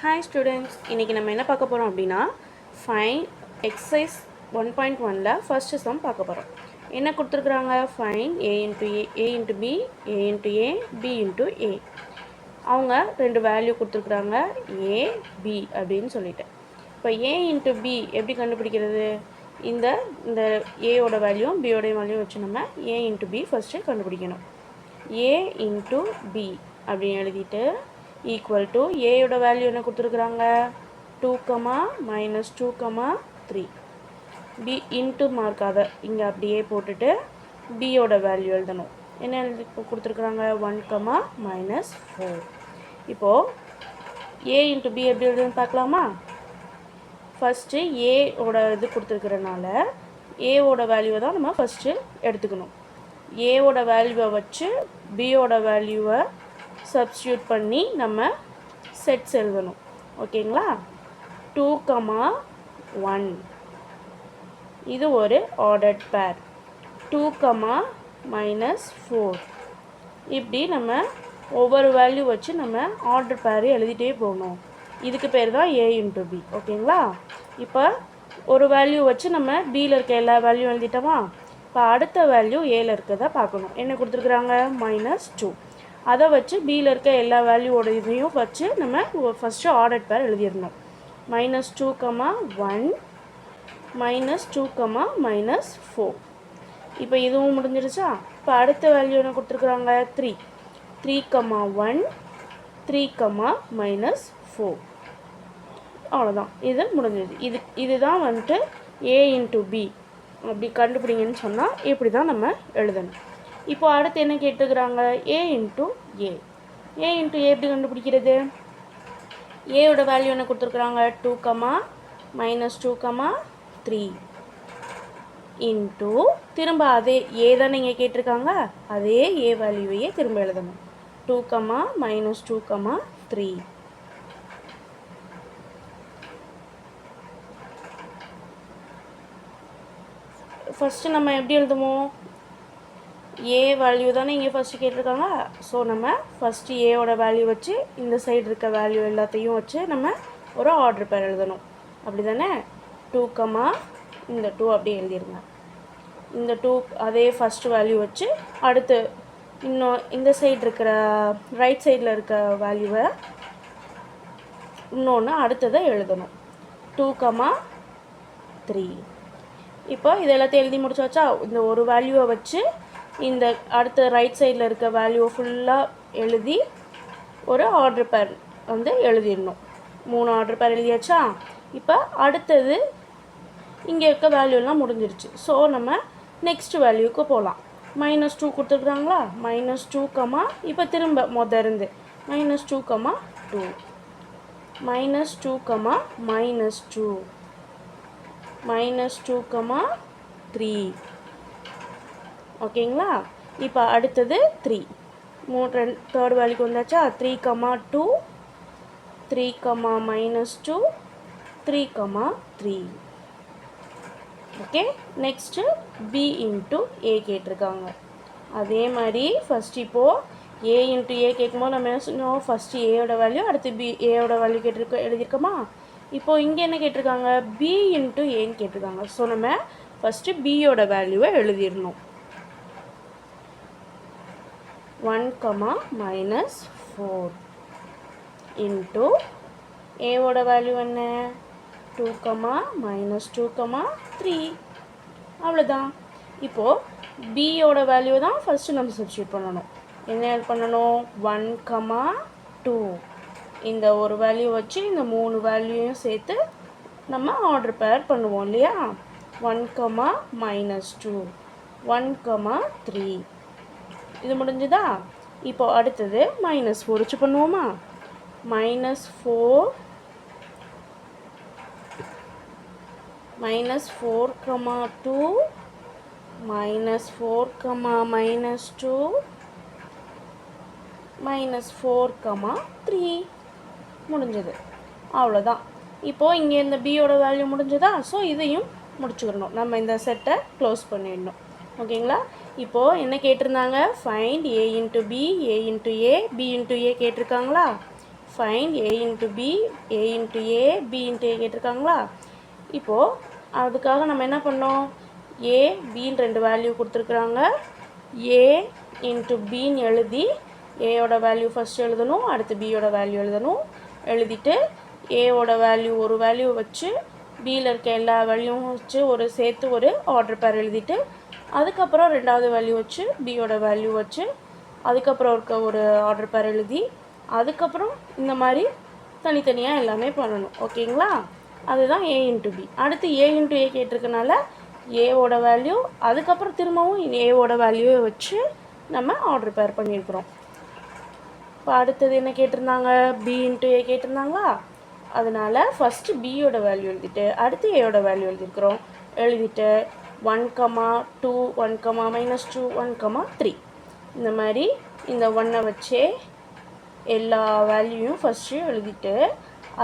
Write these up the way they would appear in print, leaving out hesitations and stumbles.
Hi students, இன்னைக்கு நம்ம என்ன பார்க்க போறோம் அப்படினா find exercise 1.1ல first sum பார்க்க போறோம். என்ன கொடுத்திருக்காங்க? find a into b, a into a, b into a. அவங்க ரெண்டு வேல்யூ கொடுத்திருக்காங்க a, b அப்படினு சொல்லிட்டு. இப்போ a into b எப்படி கண்டுபிடிக்கிறது? இந்த a ஓட வேல்யூ b ஓட வேல்யூ வச்சு நம்ம a into b first கண்டுபிடிக்கணும். a into b அப்படி எழுதிட்டு equal to a ஓட வேல்யூ என்ன கொடுத்திருக்காங்க 2, minus 2, 3 b into மார்க்காத இங்க அப்படியே போட்டுட்டு b ஓட வேல்யூ எழுதணும் என்ன கொடுத்திருக்காங்க 1, minus 4 இப்போ a into b எப்படி எழுதுன்னு பார்க்கலாமா ஃபர்ஸ்ட் a ஓட இது கொடுத்திருக்கறனால a ஓட வேல்யூவை தான் நம்ம ஃபர்ஸ்ட் எடுத்துக்கணும் a ஓட வேல்யூவை வச்சு b ஓட வேல்யூவை சப்ஸ்டிட்யூட் பண்ணி நம்ம செட்ஸ் எழுதணும் ஓகேங்களா 2, 1 இது ஒரு ஆர்டர்ட் பேர் 2, minus 4 இப்படி நம்ம ஒவ்வொரு வேல்யூ வச்சு நம்ம ஆர்டர் பேர் எழுதிட்டே போகணும் இதுக்கு பேர் தான் a into b ஓகேங்களா இப்போ ஒரு வேல்யூ வச்சு நம்ம bல இருக்க எல்லா வேல்யூ எழுதிட்டோமா இப்போ அடுத்த வேல்யூ aல இருக்கதா பார்க்கணும் என்ன கொடுத்திருக்காங்க -2 அதை வச்சு bல இருக்க எல்லா வேல்யூவோட இதையும் வச்சு நம்ம ஃபர்ஸ்ட் ஆர்டர்ட் பேர் எழுதிரணும் -2, 1 -2, -4 இப்போ இதுவும் முடிஞ்சிருச்சா இப்போ அடுத்த வேல்யூ என்ன கொடுத்திருக்காங்க 3, 1 3, -4 அவ்வளவுதான் இது முடிஞ்சிருச்சு இதுதான் வந்துட்டு a into b அப்படி கண்டுபிடிங்கன்னு சொன்னா இப்படி தான் நம்ம எழுதணும் இப்போ அடுத்து என்ன கேட்டிருக்காங்க a into a எப்படி கண்டுபிடிக்கிறது a ஓட வேல்யூ என்ன கொடுத்திருக்காங்க 2, minus 2, 3 into திரும்ப அதே a தான் நீங்க கேட்டிருக்காங்க அதே a வேல்யூவையே திரும்ப எழுதணும் 2, minus 2, 3 ஃபர்ஸ்ட் நம்ம எப்படி எழுதுவோம் a வேல்யூ தானே இங்கே ஃபர்ஸ்ட் கேட்டிருக்காங்க ஸோ நம்ம ஃபர்ஸ்ட் a ஓட வேல்யூ வச்சு இந்த சைடு இருக்க வேல்யூ எல்லாத்தையும் வச்சு நம்ம ஒரு ஆர்டர் பேர் எழுதணும் அப்படி தானே 2, இந்த 2 அப்படியே எழுதிருங்க இந்த 2 அதே ஃபர்ஸ்ட் வேல்யூ வச்சு அடுத்து இன்னும் இந்த சைடு இருக்கிற ரைட் சைடில் இருக்க வேல்யூவை இன்னொன்று அடுத்ததை எழுதணும் 2, 3 இப்போ இது எல்லாத்தையும் எழுதி முடிச்சாச்சா இந்த ஒரு வேல்யூவை வச்சு இந்த அடுத்த ரைட் சைடில் இருக்க வேல்யூவை ஃபுல்லாக எழுதி ஒரு ஆர்டர் பேர் வந்து எழுதிடணும் 3 ஆர்டர் பேர் எழுதியாச்சா இப்போ அடுத்தது இங்கே இருக்க வேல்யூலாம் முடிஞ்சிருச்சு ஸோ நம்ம நெக்ஸ்ட் வேல்யூக்கு போகலாம் -2 கொடுத்துருக்குறாங்களா -2, இப்போ திரும்ப இருந்து -2, 2 -2, -2 -2, 3 ஓகேங்களா இப்போ அடுத்தது 3 தேர்ட் வேல்யூக்கு வந்தாச்சா 3, 2 3, -2 3, 3 okay next b into a கேட்டிருக்காங்க அதே மாதிரி ஃபர்ஸ்ட் இப்போ a into a கேட்கும்போது நம்ம என்ன சொன்னோம் ஃபர்ஸ்ட் a ஓட வேல்யூ அடுத்து a ஓட வேல்யூ எழுதியிருக்கோமா இப்போ இங்கே என்ன கேட்டிருக்காங்க b into aன்னு கேட்டிருக்காங்க ஸோ நம்ம ஃபர்ஸ்ட் b ஓட வேல்யூவை எழுதிடணும் 1, minus 4 into a ஓட வேல்யூ என்ன 2, minus 2, 3 அவ்வளோதான் இப்போ b ஓட வேல்யூ தான் ஃபர்ஸ்ட் நம்ம சப்ஸ்டிட்யூட் பண்ணணும் என்ன பண்ணணும் 1, 2 இந்த ஒரு வேல்யூ வச்சு இந்த 3 வேல்யூயும் சேர்த்து நம்ம ஆர்டர் பேர் பண்ணுவோம் இல்லையா 1, minus 2 1, 3 இது முடிஞ்சுதா இப்போ அடுத்தது -4 வச்சு பண்ணுவோமா -4, -4, 2 -4, -2 -4, 3 முடிஞ்சது அவ்வளோதான் இப்போ இங்கே இந்த b ஓட வேல்யூ முடிஞ்சதா ஸோ இதையும் முடிச்சுக்கணும் நம்ம இந்த செட்டை க்ளோஸ் பண்ணிடணும் ஓகேங்களா இப்போது என்ன கேட்டிருந்தாங்க find a into b, a into a, b into a கேட்டிருக்காங்களா find A into B, A into A, B into A கேட்டிருக்காங்களா? இப்போது அதுக்காக நம்ம என்ன பண்ணோம்? ஏ பின்னு 2 வேல்யூ கொடுத்துருக்குறாங்க. ஏ இன்ட்டு பின்னு எழுதி ஏயோட வேல்யூ ஃபஸ்ட்டு எழுதணும், அடுத்து பியோட வேல்யூ எழுதணும். எழுதிட்டு ஏவோட வேல்யூ ஒரு வேல்யூ வச்சு பியில் இருக்க எல்லா வேல்யூவும் வச்சு சேர்த்து ஒரு ஆர்டர் பேர் எழுதிட்டு அதுக்கப்புறம் 2வது வேல்யூ வச்சு பியோட வேல்யூ வச்சு அதுக்கப்புறம் இருக்க ஒரு ஆர்டர் பேர் எழுதி அதுக்கப்புறம் இந்த மாதிரி தனித்தனியாக எல்லாமே பண்ணணும். ஓகேங்களா? அதுதான் ஏ இன்ட்டு பி. அடுத்து ஏ இன்ட்டு ஏ கேட்டிருக்கனால ஏவோட வேல்யூ அதுக்கப்புறம் திரும்பவும் ஏவோட வேல்யூவை வச்சு நம்ம ஆர்டர் பேர் பண்ணியிருக்கிறோம். இப்போ அடுத்தது என்ன கேட்டிருந்தாங்க? பி இன்ட்டு ஏ கேட்டிருந்தாங்களா? அதனால் ஃபஸ்ட்டு பியோட வேல்யூ எழுதிட்டு அடுத்து ஏயோட வேல்யூ எழுதியிருக்கிறோம். எழுதிட்டு 1, 2, 1, -2, 1, 3 இந்த மாதிரி இந்த 1 வச்சே எல்லா வேல்யூவும் ஃபஸ்ட்டு எழுதிட்டு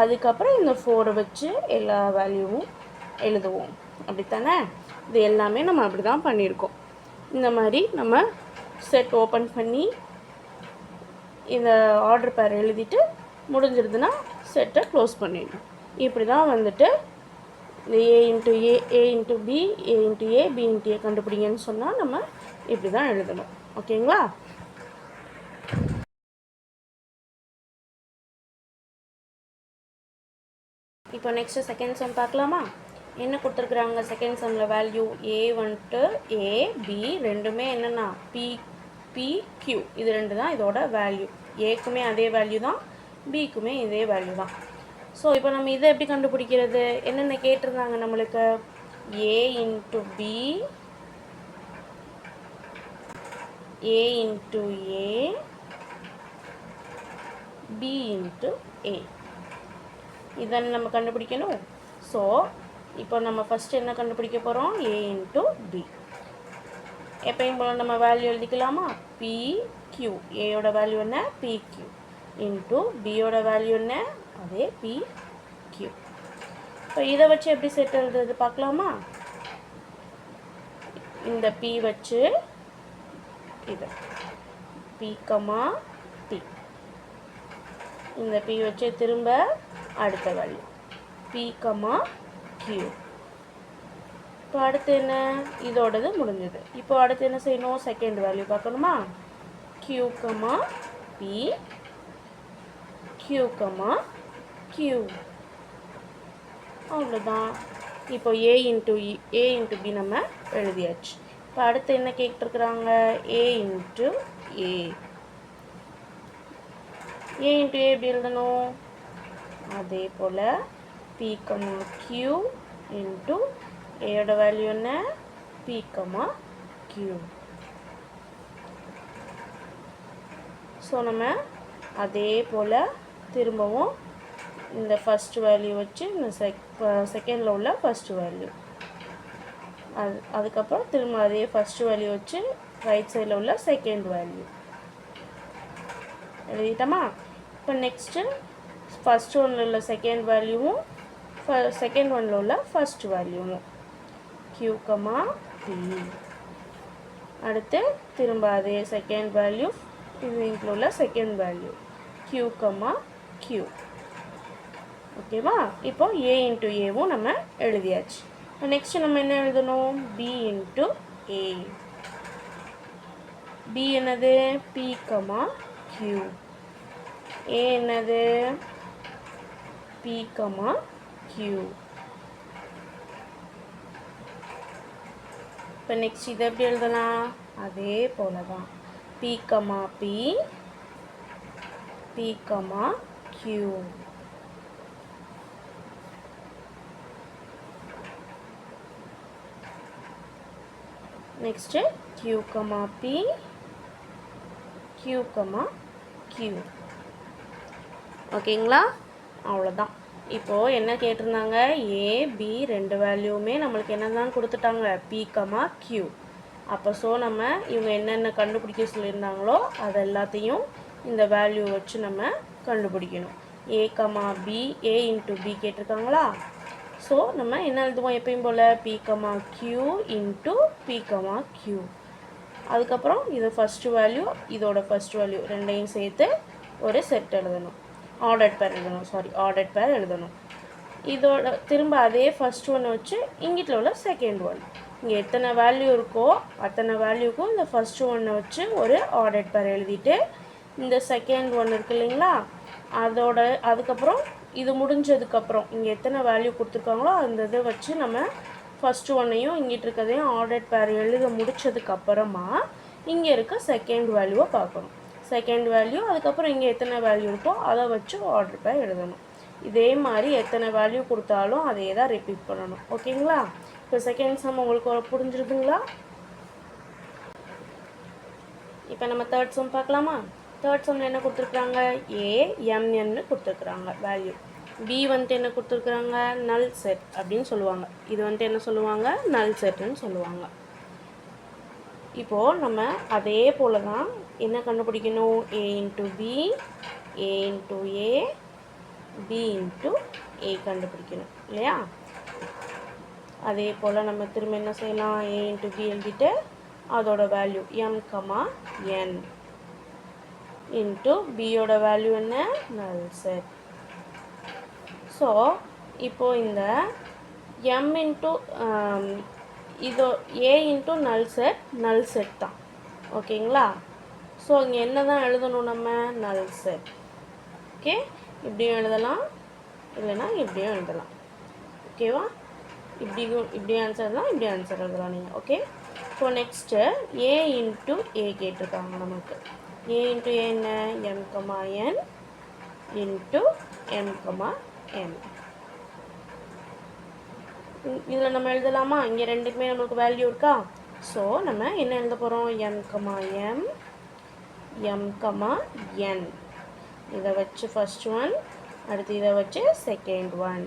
அதுக்கப்புறம் இந்த 4 வச்சு எல்லா வேல்யூவும் எழுதுவோம். அப்படித்தானே? இது எல்லாமே நம்ம அப்படி தான் பண்ணியிருக்கோம். இந்த மாதிரி நம்ம செட் ஓப்பன் பண்ணி இந்த ஆர்டர் பேர் எழுதிட்டு முடிஞ்சிருதுன்னா செட்டை க்ளோஸ் பண்ணிடணும். இப்படி தான் வந்துட்டு இந்த ஏ into A, A into B, A into A, B into ஏ கண்டுபிடிங்கன்னு சொன்னால் நம்ம இப்படி தான் எழுதணும். ஓகேங்களா? இப்போ நெக்ஸ்ட்டு செகண்ட் சம் பார்க்கலாமா? என்ன கொடுத்துருக்குறாங்க செகண்ட் சம்மில்? வேல்யூ ஏ வந்துட்டு ஏ பி ரெண்டுமே என்னென்னா பி பி கியூ இது 2 தான் இதோட வேல்யூ. ஏக்குமே அதே வேல்யூ தான், பிக்குமே இதே வேல்யூ தான். ஸோ இப்போ நம்ம இதை எப்படி கண்டுபிடிக்கிறது? என்னென்ன கேட்டிருந்தாங்க நம்மளுக்கு? ஏ into B, A into A, B into ஏ, இதை நம்ம கண்டுபிடிக்கணும். ஸோ இப்போ நம்ம ஃபஸ்ட்டு என்ன கண்டுபிடிக்க போகிறோம்? ஏ இன்ட்டு பி. எப்பயும் போல் நம்ம வேல்யூ எழுதிக்கலாமா? பி கியூ, ஏயோட வேல்யூ என்ன? பி கியூ இன்ட்டு பியோட வேல்யூ என்ன? அதே பி கியூ. இப்போ இதை வச்சு எப்படி செட் எழுதுறது பார்க்கலாமா? இந்த பி வச்சு இது பி கமா பி, இந்த பி வச்சு திரும்ப அடுத்த வேல்யூ பி கமா கியூ. இப்போ அடுத்து என்ன? இதோடது முடிஞ்சது. இப்போ அடுத்து என்ன செய்யணும்? செகண்ட் வேல்யூ பார்க்கணுமா? Q comma B, Q comma Q. அவ்வளோதான். இப்போ ஏ இன்ட்டு பி நம்ம எழுதியாச்சு. இப்போ அடுத்து என்ன கேட்டிருக்கிறாங்க? ஏ இன்ட்டு ஏ. ஏ இன்ட்டு ஏ எப்படி எழுதணும்? அதே போல் பி கமா கியூ இன்ட்டு ஏயோட வேல்யூ என்ன? B comma Q. ஸோ நம்ம அதே போல் திரும்பவும் இந்த ஃபஸ்ட் வேல்யூ வச்சு இந்த செகண்டில் உள்ள ஃபஸ்ட் வேல்யூ அதுக்கப்புறம் திரும்ப அதே ஃபஸ்ட் வேல்யூ வச்சு ரைட் சைடில் உள்ள செகண்ட் வேல்யூ எழுதிட்டோமா? இப்போ நெக்ஸ்ட்டு ஃபஸ்ட் ஒன்றில் உள்ள செகண்ட் வேல்யூவும் செகண்ட் ஒன்றில் உள்ள ஃபஸ்ட் வேல்யூவும் கியூ கமா பி. அடுத்து திரும்ப அதே செகண்ட் வேல்யூ இதில் உள்ள second value Q comma Q. ஓகேவா? இப்போ ஏ இன்ட்டு ஏவும் நம்ம எழுதியாச்சு. நெக்ஸ்ட்டு நம்ம என்ன எழுதணும்? B into A. பி என்னது? B comma Q. ஏ என்னது? B comma Q. இப்போ நெக்ஸ்ட் இதை எப்படி எழுதலாம்? அதே போல தான் B comma B, B comma Q. Next Q comma B, Q comma Q. ஓகேங்களா? அவ்வளோதான். இப்போது என்ன கேட்டிருந்தாங்க? ஏ பி 2 வேல்யூவுமே நம்மளுக்கு என்ன தான் கொடுத்துட்டாங்க? P comma Q. அப்போ ஸோ நம்ம இவங்க என்னென்ன கண்டுபிடிக்க சொல்லியிருந்தாங்களோ அது எல்லாத்தையும் இந்த வேல்யூ வச்சு நம்ம கண்டுபிடிக்கணும். A comma B, A into B கேட்டிருக்காங்களா? ஸோ நம்ம என்ன எழுதுவோம் எப்பயும் போல்? B comma Q into B comma Q. அதுக்கப்புறம் இது ஃபஸ்ட்டு வேல்யூ இதோட ஃபஸ்ட் வேல்யூ ரெண்டையும் சேர்த்து ஒரு செட் எழுதணும். ஆர்டர்ட் பேர் எழுதணும், ஆர்டர்ட் பேர் எழுதணும். இதோட திரும்ப அதே ஃபர்ஸ்ட் ஒன்னை வச்சு இங்கிட்ட உள்ள செகண்ட் ஒன், இங்கே எத்தனை வேல்யூ இருக்கோ அத்தனை வேல்யூக்கும் இந்த ஃபர்ஸ்ட் ஒன்னை வச்சு ஒரு ஆர்டர்ட் பேர் எழுதிட்டு இந்த செகண்ட் ஒன் இருக்கு இல்லைங்களா, அதுக்கப்புறம் இது முடிஞ்சதுக்கப்புறம் இங்கே எத்தனை வேல்யூ கொடுத்துருக்காங்களோ அந்த இதை வச்சு நம்ம ஃபஸ்ட்டு ஒன்னையும் இங்கிட்டு இருக்கிறதையும் ஆர்டர்ட் பேர் எழுத முடித்ததுக்கப்புறமா இங்கே இருக்க செகண்ட் வேல்யூவை பார்க்கணும். செகண்ட் வேல்யூ அதுக்கப்புறம் இங்கே எத்தனை வேல்யூ இருக்கோ அதை வச்சு ஆர்டர் பேர் எழுதணும். இதே மாதிரி எத்தனை வேல்யூ கொடுத்தாலும் அதே தான் ரிப்பீட் பண்ணணும். ஓகேங்களா? இப்போ செகண்ட் சம் உங்களுக்கு புரிஞ்சுருதுங்களா? இப்போ நம்ம தேர்ட் சம் பார்க்கலாமா? தேர்ட் சம்மில் என்ன கொடுத்துருக்குறாங்க? ஏஎம்என்னு கொடுத்துருக்குறாங்க வேல்யூ. பி வந்துட்டு என்ன கொடுத்துருக்குறாங்க? நல் செட் அப்படின்னு சொல்லுவாங்க. இது வந்துட்டு என்ன சொல்லுவாங்க? நல் செட்டுன்னு சொல்லுவாங்க. இப்போது நம்ம அதே போல் தான் என்ன கண்டுபிடிக்கணும்? ஏ into B, A into A, B into ஏ கண்டுபிடிக்கணும் இல்லையா? அதே போல் நம்ம திரும்ப என்ன செய்யலாம்? ஏ இன்ட்டு பி எழுதிட்டு அதோட value M comma n into பியோட வேல்யூ என்ன? Null set. ஸோ இப்போது இந்த எம் இன்ட்டு இதோ ஏ இன்ட்டு நல் செட் தான். ஓகேங்களா? ஸோ இங்கே என்ன தான் எழுதணும் நம்ம? நல் செட். ஓகே, இப்படியும் எழுதலாம், இல்லைன்னா இப்படியும் எழுதலாம். ஓகேவா? இப்படியும் ஆன்சர் எழுதலாம், இப்படி ஆன்சர் எழுதலாம் நீங்கள். ஓகே, ஸோ நெக்ஸ்ட்டு ஏ இன்ட்டு ஏ கேட்டிருக்காங்க நமக்கு. ஏ இன்ட்டு ஏ என்ன? M comma n into M comma என். இதில் நம்ம எழுதலாமா? இங்கே ரெண்டுக்குமே நம்மளுக்கு வேல்யூ இருக்கா? ஸோ நம்ம என்ன எழுத போகிறோம்? M comma M, M comma N. இதை வச்சு ஃபர்ஸ்ட் ஒன், அடுத்து இதை வச்சு செகண்ட் ஒன்.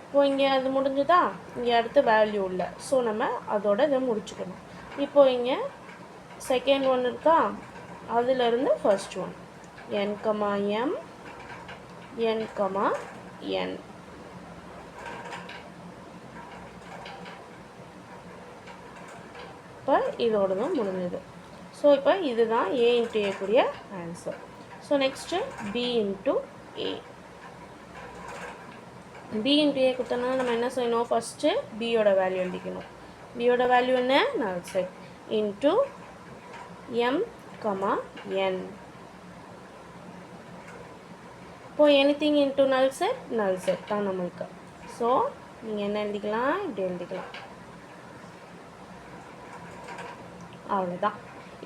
இப்போ இங்கே அது முடிஞ்சுதா? இங்கே அடுத்து வேல்யூ இல்லை. ஸோ நம்ம அதோட இதை முடிச்சுக்கணும். இப்போ இங்கே செகண்ட் ஒன் இருக்கா, அதிலிருந்து ஃபர்ஸ்ட் ஒன் என் கமா எம், என் கமா என். இப்போ இதோடதும் முடிஞ்சது. ஸோ இப்போ இதுதான் ஏ இன்ட்டு ஏ கூடிய answer. So next B into A. B into A கொடுத்தோன்னா நம்ம என்ன செய்யணும்? ஃபஸ்ட்டு பியோட வேல்யூ எழுதிக்கணும். பியோட வேல்யூ என்ன? Null set into M comma N. இப்போது எனிதிங் இன்ட்டு நல் செட் தான் நம்மளுக்கு. ஸோ நீங்கள் என்ன எழுதிக்கலாம்? இப்படி எழுதிக்கலாம். அவ்வளோதான்.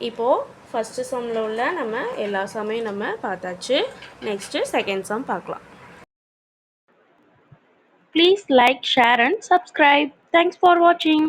இப்போது ஃபஸ்ட்டு சம்மில் உள்ள நம்ம எல்லா சம்மையும் நம்ம பார்த்தாச்சு. நெக்ஸ்ட்டு செகண்ட் சம் பார்க்கலாம். Please like, share and subscribe. Thanks for வாட்சிங்.